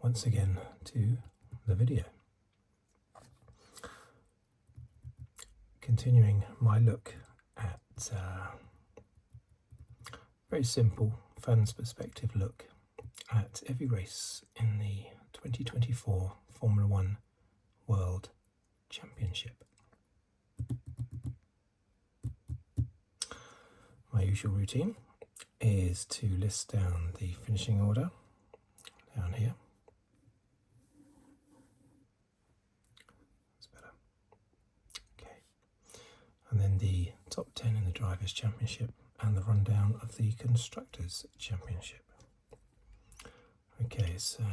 once again to the video. Continuing my look at very simple fan's perspective look at every race in the 2024 Formula One World Championship. My usual routine is to list down the finishing order down here. That's better. Okay. And then the top 10 in the Drivers' Championship and the rundown of the Constructors' Championship. Okay, so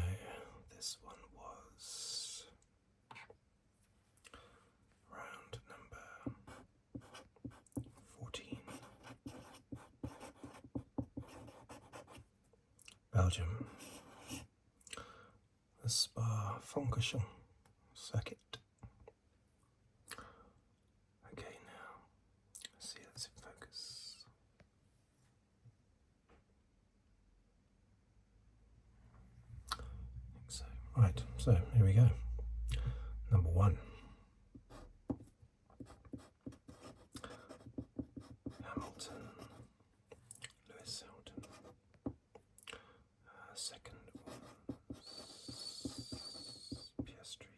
this one was round number 14. Belgium, the Spa-Francorchamps Circuit. Okay, now let's see that's in focus. I think so. Right, so here we go. Number 1. Hamilton. Lewis Hamilton. Second was Piastri.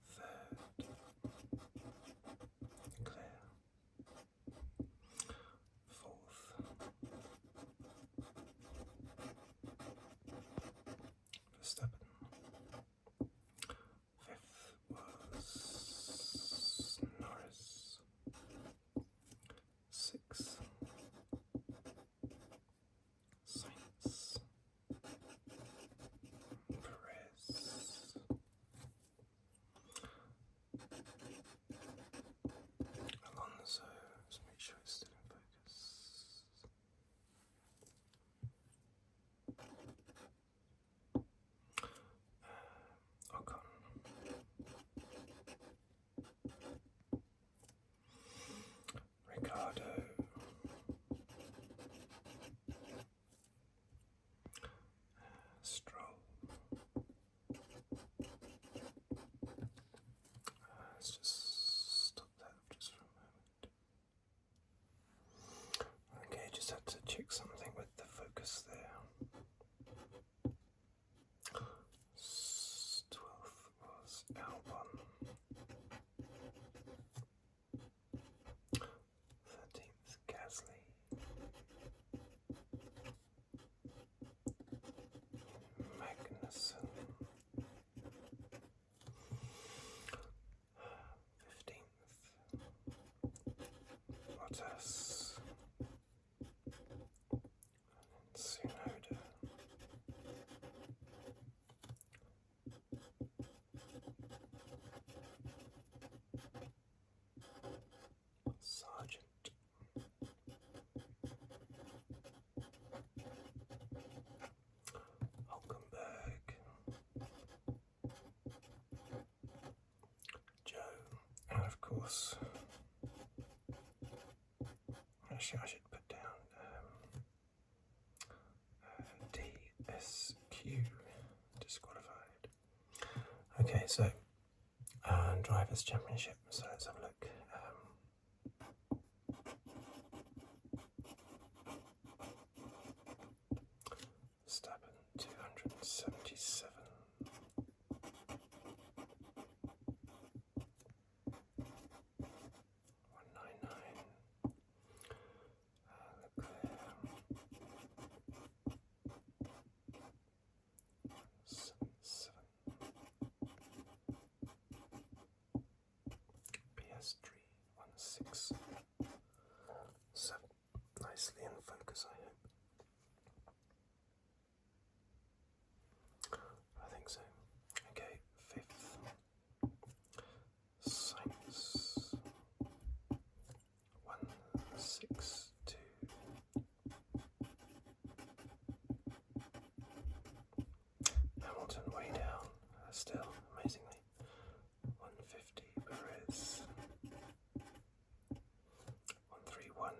Third, Leclerc. Fourth, Verstappen. Fifth was Norris. Sixth, Sainz. Perez. Alonso. Let's make sure it's still in focus. Ocon. Ricciardo. Stroll. Let's just stop that just for a moment. Okay, just had to check something with the focus there. 12th was Albon. 13th, Gasly. Magnussen. 15th, Bottas. Tsunoda. Sargeant. Hulkenberg. Zhou. And of course, actually I should put down DSQ, disqualified. Okay, so Drivers' Championship, so let's have a look. Verstappen 277. 199. Leclerc 77. Piastri 167. Nicely in focus, I hope. I think so. Okay, 5th, Sainz 162. Hamilton way down, still amazingly. 150, Perez 131.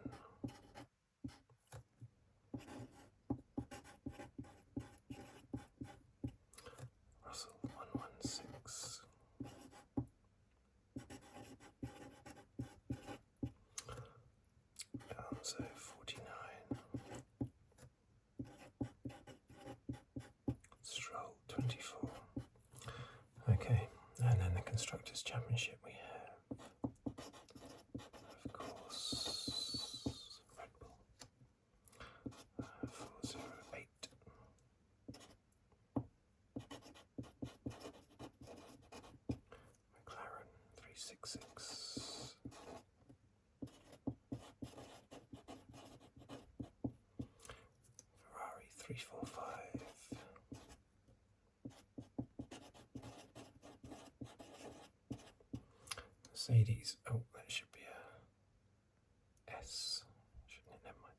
Championship we have, of course, Redbull 408. McLaren 366. Ferrari 345. Mercedes, oh, that should be a S, shouldn't it? Never mind.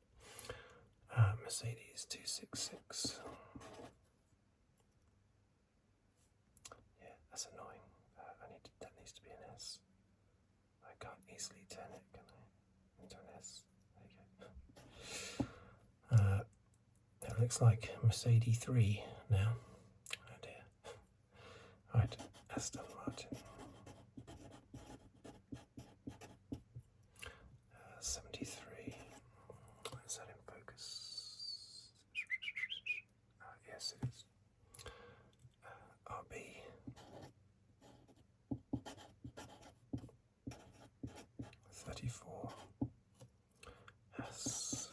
Mercedes 266. Yeah, that's annoying. That needs to be an S. I can't easily turn it, can I? Into an S. There you go. It looks like Mercedes 3 now. Oh dear. Right, Aston Martin. 73. Is that in focus? Yes, it is. RB. 34. S.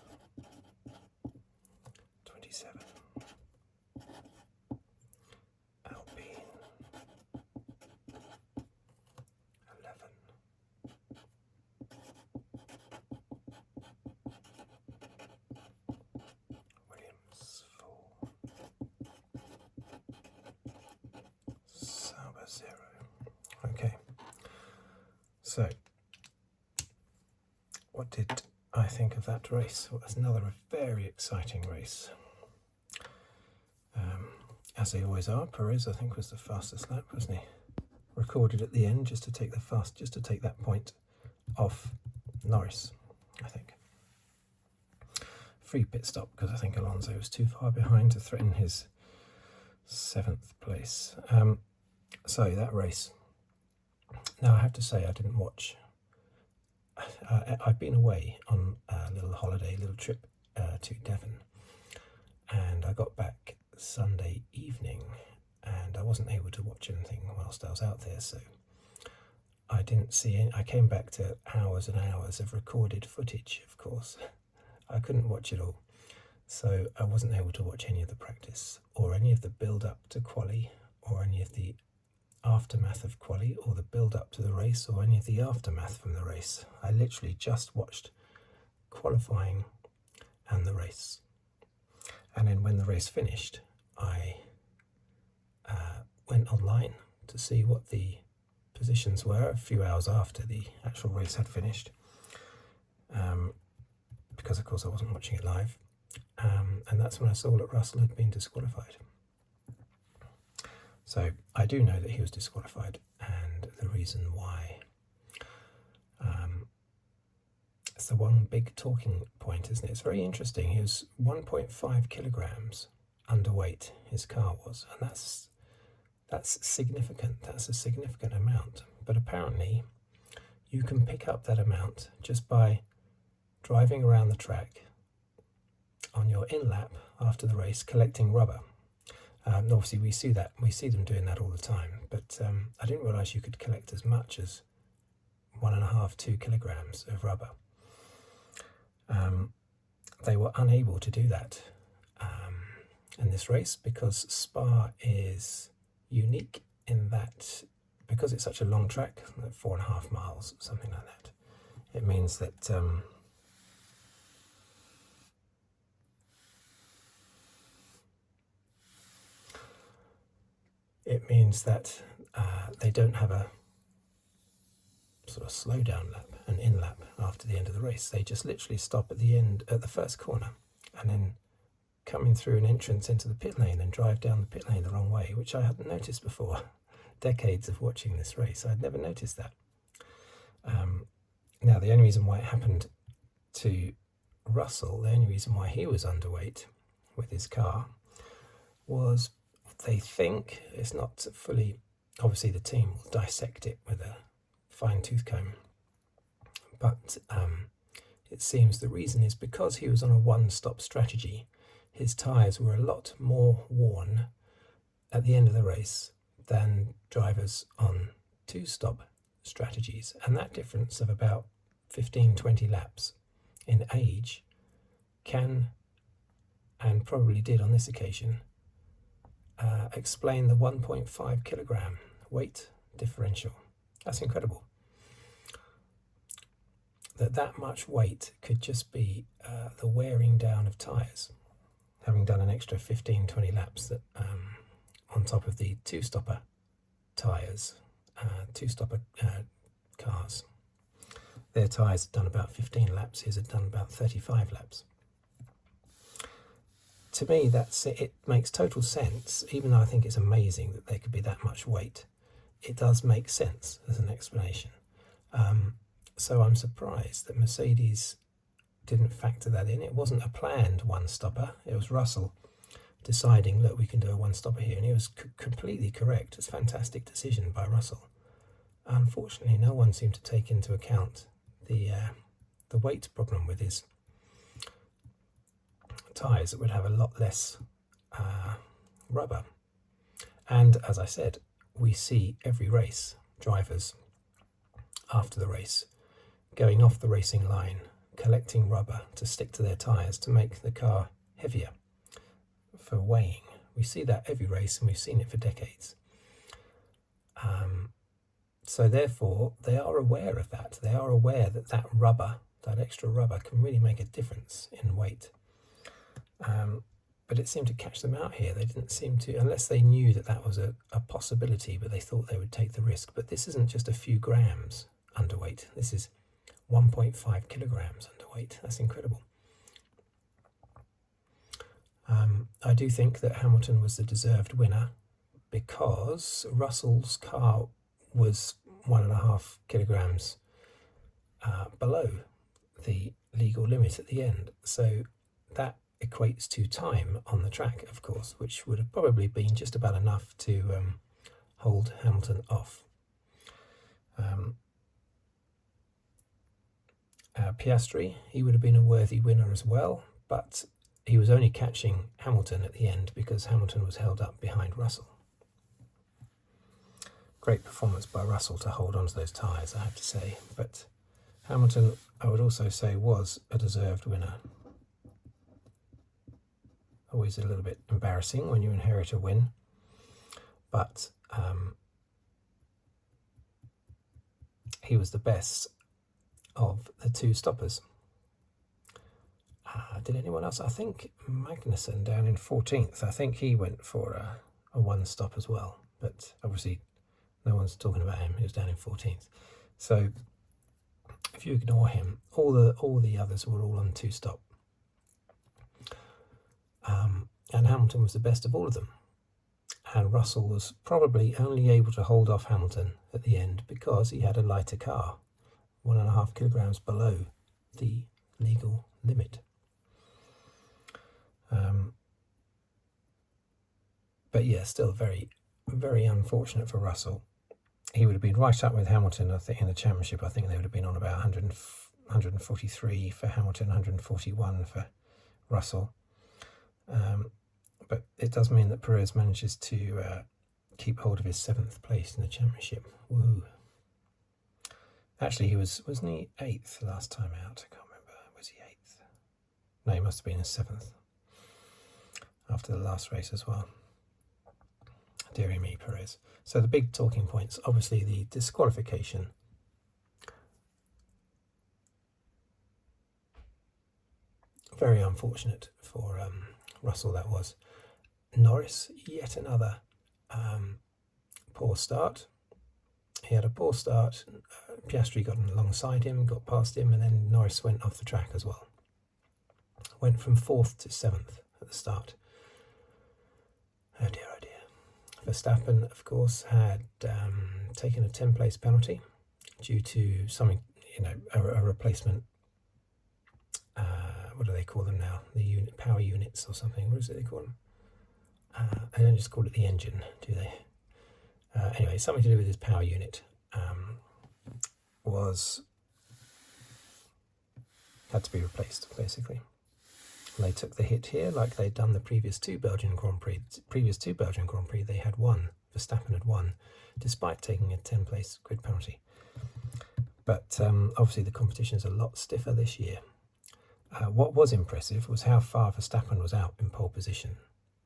27. Alpine. 11. Williams 4. Sauber 0. Okay. So, what did I think of that race? Well, that's another very exciting race. As they always are, Perez I think was the fastest lap, wasn't he? Recorded at the end just to take that point off Norris, I think. Free pit stop because I think Alonso was too far behind to threaten his 7th place. So that race. Now I have to say I didn't watch. I've been away on a little holiday, little trip to Devon, and I got back Sunday evening and I wasn't able to watch anything whilst I was out there, so I didn't see any. I came back to hours and hours of recorded footage, of course. I couldn't watch it all, so I wasn't able to watch any of the practice or any of the build-up to quali or any of the aftermath of quali or the build-up to the race or any of the aftermath from the race. I literally just watched qualifying and the race. And then when the race finished, I went online to see what the positions were a few hours after the actual race had finished, because of course I wasn't watching it live, and that's when I saw that Russell had been disqualified. So I do know that he was disqualified, and the reason why, it's the one big talking point, isn't it? It's very interesting. He was 1.5 kilograms underweight, his car was, and that's significant. That's a significant amount. But apparently you can pick up that amount just by driving around the track on your in-lap after the race, collecting rubber. Obviously we see them doing that all the time, but I didn't realise you could collect as much as 1.5–2 kilograms of rubber. They were unable to do that in this race because Spa is unique in that, because it's such a long track, like 4.5 miles, something like that, it means that they don't have a sort of slow down lap, an in lap after the end of the race. They just literally stop at the end, at the first corner, and then come in through an entrance into the pit lane and drive down the pit lane the wrong way, which I hadn't noticed before. Decades of watching this race, I'd never noticed that. Now, the only reason why it happened to Russell, the only reason why he was underweight with his car was, they think, it's not fully, obviously the team will dissect it with a fine tooth comb, but it seems the reason is because he was on a one-stop strategy. His tyres were a lot more worn at the end of the race than drivers on two-stop strategies, and that difference of about 15-20 laps in age can, and probably did on this occasion, explain the 1.5 kilogram weight differential. That's incredible. That much weight could just be the wearing down of tyres, having done an extra 15-20 laps that on top of the two-stopper tyres, two-stopper cars. Their tyres had done about 15 laps, his had done about 35 laps. To me, it makes total sense, even though I think it's amazing that there could be that much weight. It does make sense as an explanation. So I'm surprised that Mercedes didn't factor that in. It wasn't a planned one-stopper. It was Russell deciding, look, we can do a one-stopper here. And he was completely correct. It's a fantastic decision by Russell. Unfortunately, no one seemed to take into account the weight problem with his tyres that would have a lot less rubber. And as I said, we see every race drivers after the race going off the racing line, collecting rubber to stick to their tyres to make the car heavier for weighing. We see that every race, and we've seen it for decades. So therefore, they are aware of that. They are aware that that rubber, that extra rubber, can really make a difference in weight. But it seemed to catch them out here. They didn't seem to, unless they knew that that was a possibility, but they thought they would take the risk. But this isn't just a few grams underweight. This is 1.5 kilograms underweight. That's incredible. I do think that Hamilton was the deserved winner because Russell's car was 1.5 kilograms below the legal limit at the end. So that equates to time on the track, of course, which would have probably been just about enough to hold Hamilton off. Piastri, he would have been a worthy winner as well, but he was only catching Hamilton at the end because Hamilton was held up behind Russell. Great performance by Russell to hold on to those tyres, I have to say, but Hamilton, I would also say, was a deserved winner. Always a little bit embarrassing when you inherit a win, but he was the best of the two stoppers. Did anyone else? I think Magnussen down in 14th. I think he went for a one stop as well, but obviously no one's talking about him. He was down in 14th. So if you ignore him, all the others were all on two stop. And Hamilton was the best of all of them. And Russell was probably only able to hold off Hamilton at the end because he had a lighter car, 1.5 kilograms below the legal limit. But yeah, still very, very unfortunate for Russell. He would have been right up with Hamilton, I think, in the championship. I think they would have been on about 143 for Hamilton, 141 for Russell. But it does mean that Perez manages to keep hold of his 7th place in the championship. Woohoo. Actually, wasn't he 8th last time out? I can't remember. Was he 8th? No, he must have been in 7th after the last race as well. Deary me, Perez. So the big talking points, obviously the disqualification. Very unfortunate for Russell, that was. Norris, yet another poor start. He had a poor start. Piastri got alongside him, got past him, and then Norris went off the track as well. Went from 4th to 7th at the start. Oh dear, oh dear. Verstappen, of course, had taken a 10-place penalty due to something, a replacement. What do they call them now? The power units or something. What is it they call them? They don't just call it the engine, do they? Anyway, something to do with his power unit had to be replaced, basically. They took the hit here like they'd done the previous two Belgian Grand Prix. They had won. Verstappen had won, despite taking a 10-place grid penalty. But obviously the competition is a lot stiffer this year. What was impressive was how far Verstappen was out in pole position.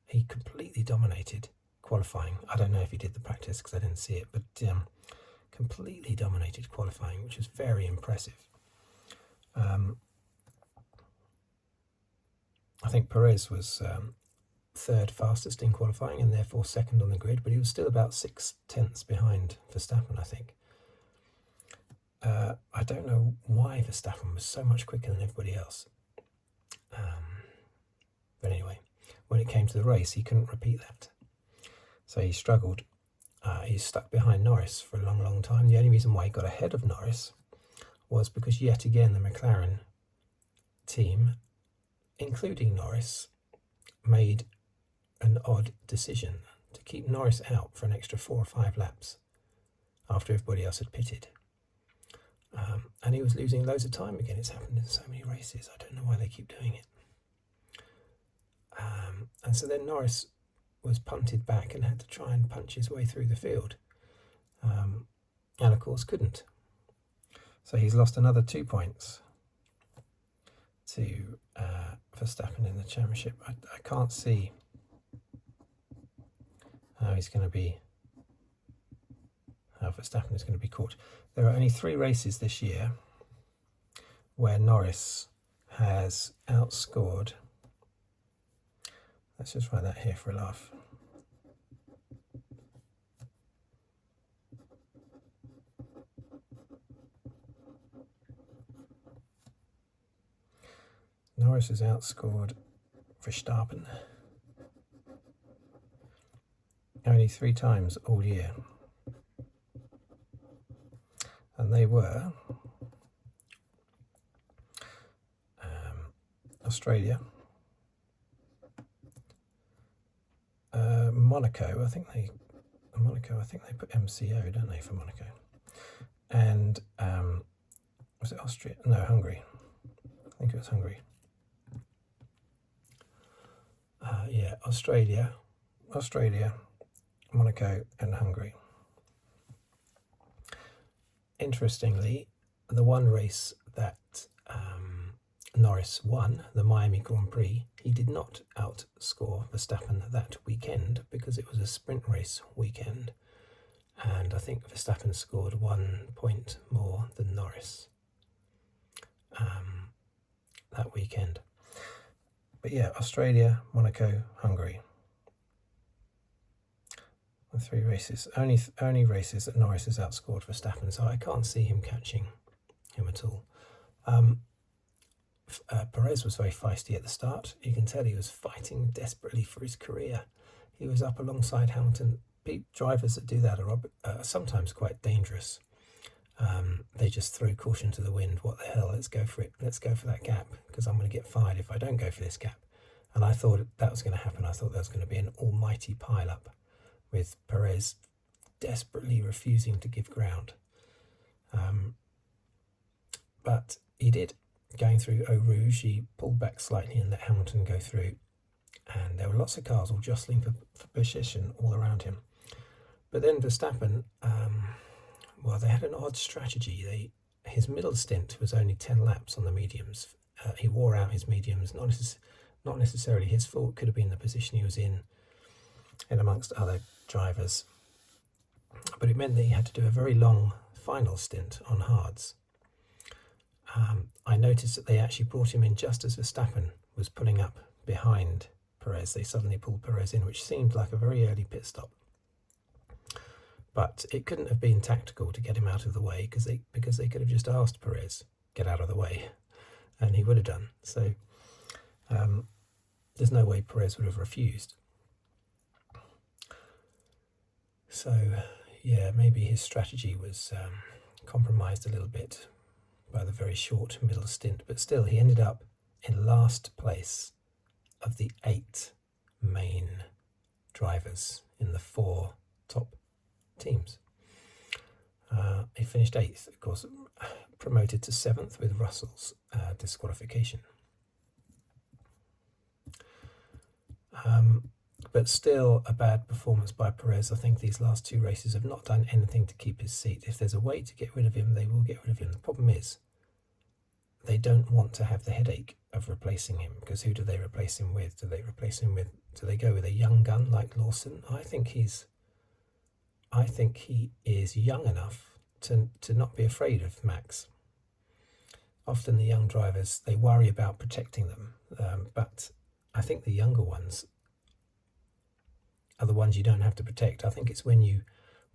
He completely dominated qualifying. I don't know if he did the practice because I didn't see it, but completely dominated qualifying, which was very impressive. I think Perez was third fastest in qualifying and therefore second on the grid, but he was still about 0.6 behind Verstappen, I think. I don't know why Verstappen was so much quicker than everybody else. But anyway, when it came to the race, he couldn't repeat that. So he struggled. He stuck behind Norris for a long, long time. The only reason why he got ahead of Norris was because yet again the McLaren team, including Norris, made an odd decision to keep Norris out for an extra 4 or 5 laps after everybody else had pitted. And he was losing loads of time again. It's happened in so many races. I don't know why they keep doing it. And so then Norris was punted back and had to try and punch his way through the field. And of course couldn't. So he's lost another 2 points to Verstappen in the championship. I can't see how he's going to be, how Verstappen is going to be caught. There are only 3 races this year where Norris has outscored. Let's just write that here for a laugh. Norris has outscored Verstappen only 3 times all year. And they were Australia, Monaco. I think they put MCO, don't they, for Monaco? And was it Austria? No, Hungary. I think it was Hungary. Yeah, Australia, Monaco, and Hungary. Interestingly, the one race that Norris won, the Miami Grand Prix, he did not outscore Verstappen that weekend because it was a sprint race weekend. And I think Verstappen scored 1 point more than Norris that weekend. But yeah, Australia, Monaco, Hungary. The 3 races, only races that Norris has outscored Verstappen, so I can't see him catching him at all. Perez was very feisty at the start. You can tell he was fighting desperately for his career. He was up alongside Hamilton. Drivers that do that are sometimes quite dangerous. They just throw caution to the wind. What the hell, let's go for it. Let's go for that gap because I'm going to get fired if I don't go for this gap. And I thought that was going to happen. I thought there was going to be an almighty pile-up with Perez desperately refusing to give ground. But he did. Going through Eau Rouge, he pulled back slightly and let Hamilton go through. And there were lots of cars all jostling for position all around him. But then Verstappen, they had an odd strategy. His middle stint was only 10 laps on the mediums. He wore out his mediums, not necessarily his fault. Could have been the position he was in amongst other drivers. But it meant that he had to do a very long final stint on hards. I noticed that they actually brought him in just as Verstappen was pulling up behind Perez. They suddenly pulled Perez in, which seemed like a very early pit stop. But it couldn't have been tactical to get him out of the way because they could have just asked Perez, get out of the way, and he would have done. So there's no way Perez would have refused. So, yeah, maybe his strategy was compromised a little bit by the very short middle stint, but still he ended up in last place of the 8 main drivers in the 4 top teams. He finished 8th, of course, promoted to 7th with Russell's disqualification. But still a bad performance by Perez. I think these last 2 races have not done anything to keep his seat. If there's a way to get rid of him, they will get rid of him. The problem is they don't want to have the headache of replacing him, because who do they replace him with? Do they go with a young gun like Lawson? I think he is young enough to not be afraid of Max. Often the young drivers, they worry about protecting them, but I think the younger ones are the ones you don't have to protect. I think it's when you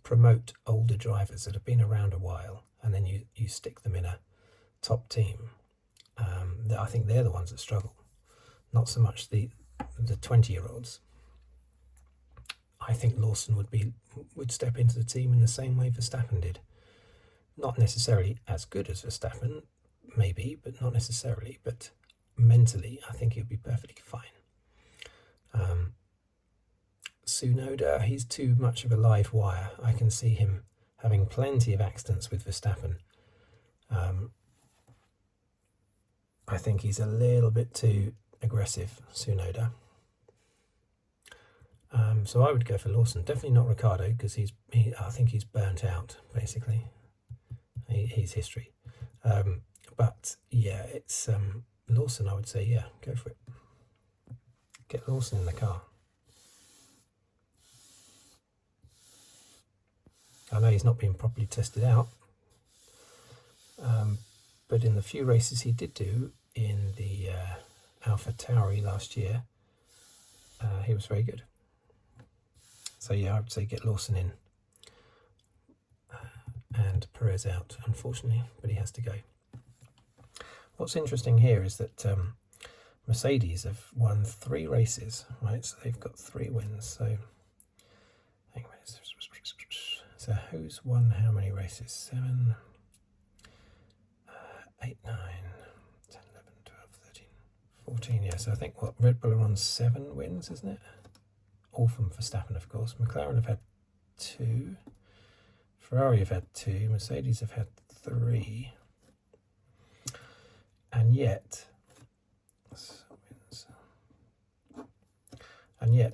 promote older drivers that have been around a while and then you stick them in a top team, that I think they're the ones that struggle, not so much the 20-year-olds. I think Lawson would step into the team in the same way Verstappen did. Not necessarily as good as Verstappen, maybe, but not necessarily. But mentally, I think he'll be perfectly fine. Tsunoda, he's too much of a live wire. I can see him having plenty of accidents with Verstappen. I think he's a little bit too aggressive, Tsunoda. So I would go for Lawson. Definitely not Ricciardo, because I think he's burnt out, basically. He's history. But yeah, it's Lawson, I would say, yeah, go for it. Get Lawson in the car. I know he's not been properly tested out, but in the few races he did do in the AlphaTauri last year, he was very good. So yeah, I would say get Lawson in and Perez out, unfortunately, but he has to go. What's interesting here is that Mercedes have won 3 races, right? So they've got 3 wins. So, hang on a minute. So who's won how many races? 7, 8, 9, 10, 11, 12, 13, 14. Yeah, so I think Redbull are on 7 wins, isn't it? All from Verstappen, of course. McLaren have had 2. Ferrari have had 2. Mercedes have had 3. And yet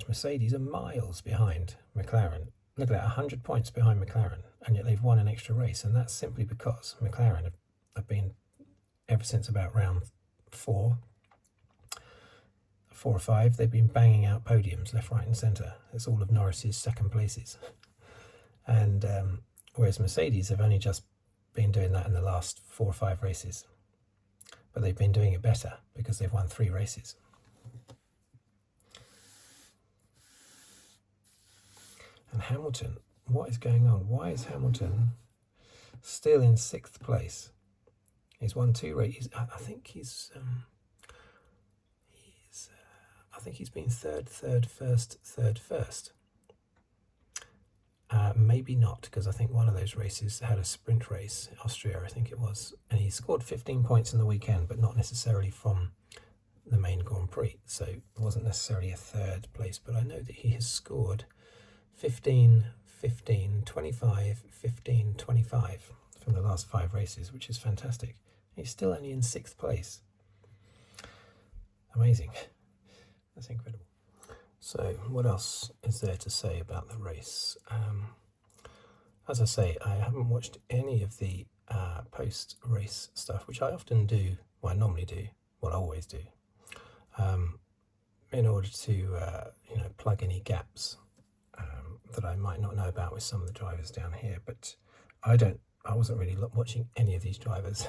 Mercedes are miles behind McLaren. Look at that, 100 points behind McLaren, and yet they've won an extra race, and that's simply because McLaren have been, ever since about round 4 or 5, they've been banging out podiums left, right and centre. It's all of Norris's second places. And whereas Mercedes have only just been doing that in the last 4 or 5 races. But they've been doing it better because they've won 3 races. And Hamilton, what is going on? Why is Hamilton still in 6th place? He's won 2 races. I think he's been third, first. Maybe not, because I think one of those races had a sprint race, Austria, I think it was, and he scored 15 points in the weekend, but not necessarily from the main Grand Prix, so it wasn't necessarily a 3rd place, but I know that he has scored 15, 15, 25, 15, 25 from the last 5 races, which is fantastic. He's still only in 6th place. Amazing. That's incredible. So what else is there to say about the race? As I say, I haven't watched any of the post-race stuff, which I often do, well, I normally do, well, I always do, in order to plug any gaps that I might not know about with some of the drivers down here. But I wasn't really watching any of these drivers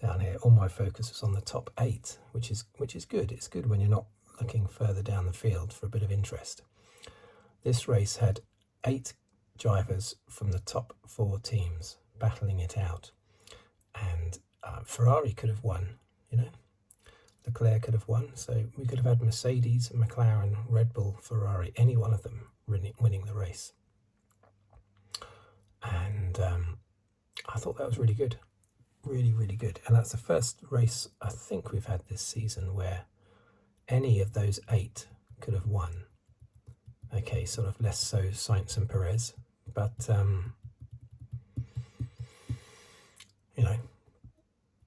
down here. All my focus was on the top 8, which is good. It's good when you're not looking further down the field for a bit of interest. This race had 8 drivers from the top 4 teams battling it out, and Ferrari could have won, Leclerc could have won, so we could have had Mercedes, McLaren, Red Bull, Ferrari, any one of them winning the race. And I thought that was really good, really, really good. And that's the first race I think we've had this season where any of those 8 could have won. Okay, sort of less so Sainz and Perez, but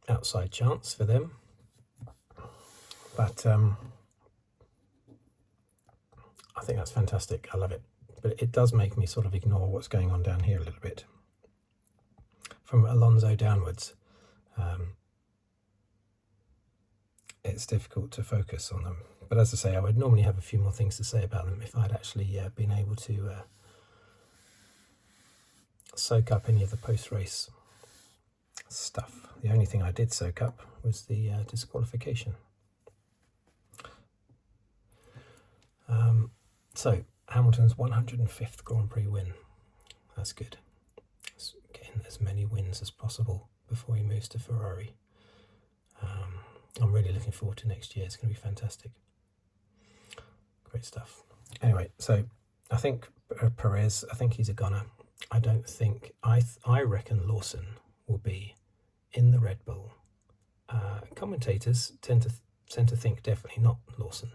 outside chance for them. But I think that's fantastic. I love it. But it does make me sort of ignore what's going on down here a little bit. From Alonso downwards, it's difficult to focus on them. But as I say, I would normally have a few more things to say about them if I'd actually been able to soak up any of the post-race stuff. The only thing I did soak up was the disqualification. So, Hamilton's 105th Grand Prix win. That's good. It's getting as many wins as possible before he moves to Ferrari. I'm really looking forward to next year. It's going to be fantastic. Great stuff. Anyway, so I think Perez, I think he's a goner. I don't think, I reckon Lawson will be in the Red Bull. Commentators tend to think definitely not Lawson.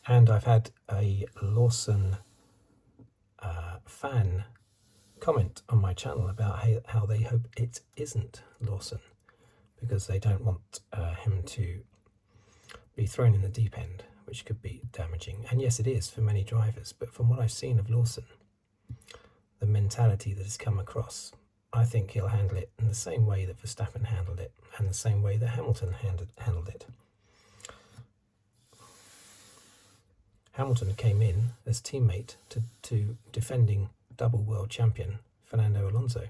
And I've had a Lawson fan comment on my channel about how they hope it isn't Lawson, because they don't want him to be thrown in the deep end, which could be damaging. And yes, it is for many drivers, but from what I've seen of Lawson, the mentality that has come across, I think he'll handle it in the same way that Verstappen handled it, and the same way that Hamilton handled it. Hamilton came in as teammate to defending double world champion Fernando Alonso,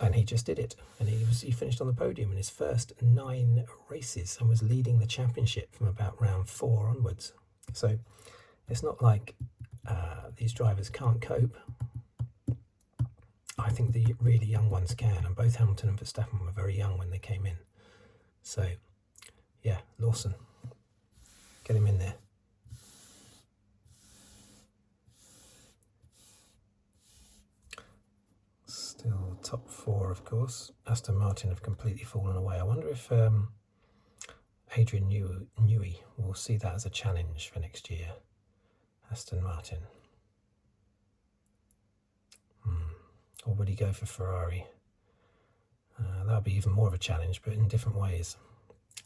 and he just did it. And he finished on the podium in his first 9 races and was leading the championship from about round 4 onwards. So it's not like these drivers can't cope. I think the really young ones can, and both Hamilton and Verstappen were very young when they came in. So yeah, Lawson, get him in there. Still top 4, of course. Aston Martin have completely fallen away. I wonder if Adrian Newey will see that as a challenge for next year. Aston Martin. Or would he go for Ferrari? That would be even more of a challenge, but in different ways.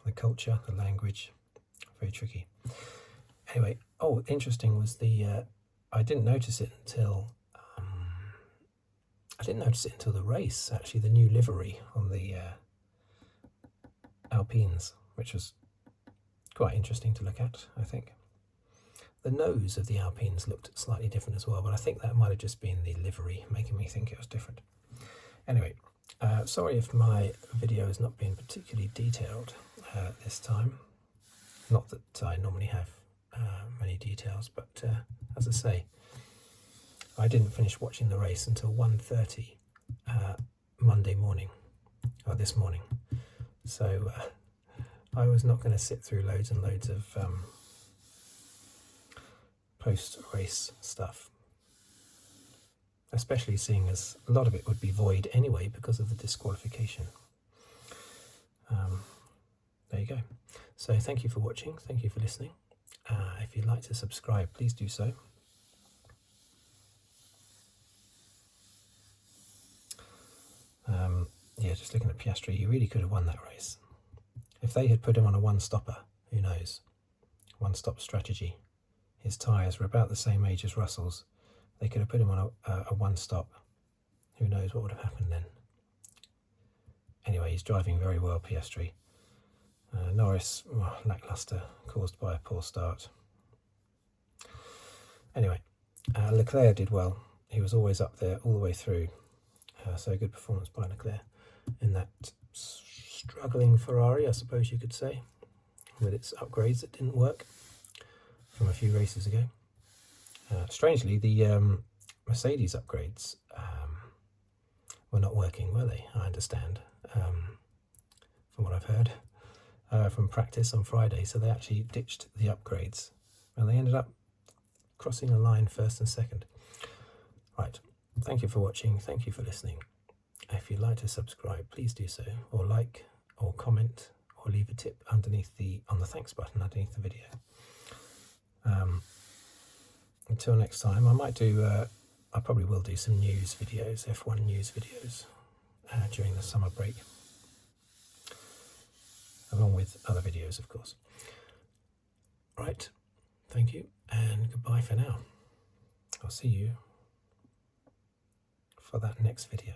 The culture, the language, very tricky. Anyway, interesting was I didn't notice it until the race, actually, the new livery on the Alpines, which was quite interesting to look at, I think. The nose of the Alpines looked slightly different as well, but I think that might have just been the livery making me think it was different. Anyway, sorry if my video has not been particularly detailed this time. Not that I normally have many details, but as I say, I didn't finish watching the race until 1:30 Monday morning, or this morning. So I was not going to sit through loads and loads of post-race stuff, especially seeing as a lot of it would be void anyway because of the disqualification. There you go. So thank you for watching, thank you for listening. If you'd like to subscribe, please do so. Yeah, just looking at Piastri, he really could have won that race. If they had put him on a one-stopper, who knows? One-stop strategy. His tyres were about the same age as Russell's. They could have put him on a one-stop. Who knows what would have happened then? Anyway, he's driving very well, Piastri. Norris, lacklustre, caused by a poor start. Anyway, Leclerc did well. He was always up there all the way through. So good performance by Leclerc in that struggling Ferrari, I suppose you could say, with its upgrades that didn't work from a few races ago. Strangely, the Mercedes upgrades were not working, were they? I understand, from what I've heard from practice on Friday. So they actually ditched the upgrades and they ended up crossing a line first and second. Right, thank you for watching, thank you for listening. If you'd like to subscribe, please do so, or like, or comment, or leave a tip underneath on the thanks button underneath the video. Until next time, I might do, I probably will do some news videos, F1 news videos, during the summer break. along with other videos, of course. Right, thank you, and goodbye for now. I'll see you for that next video.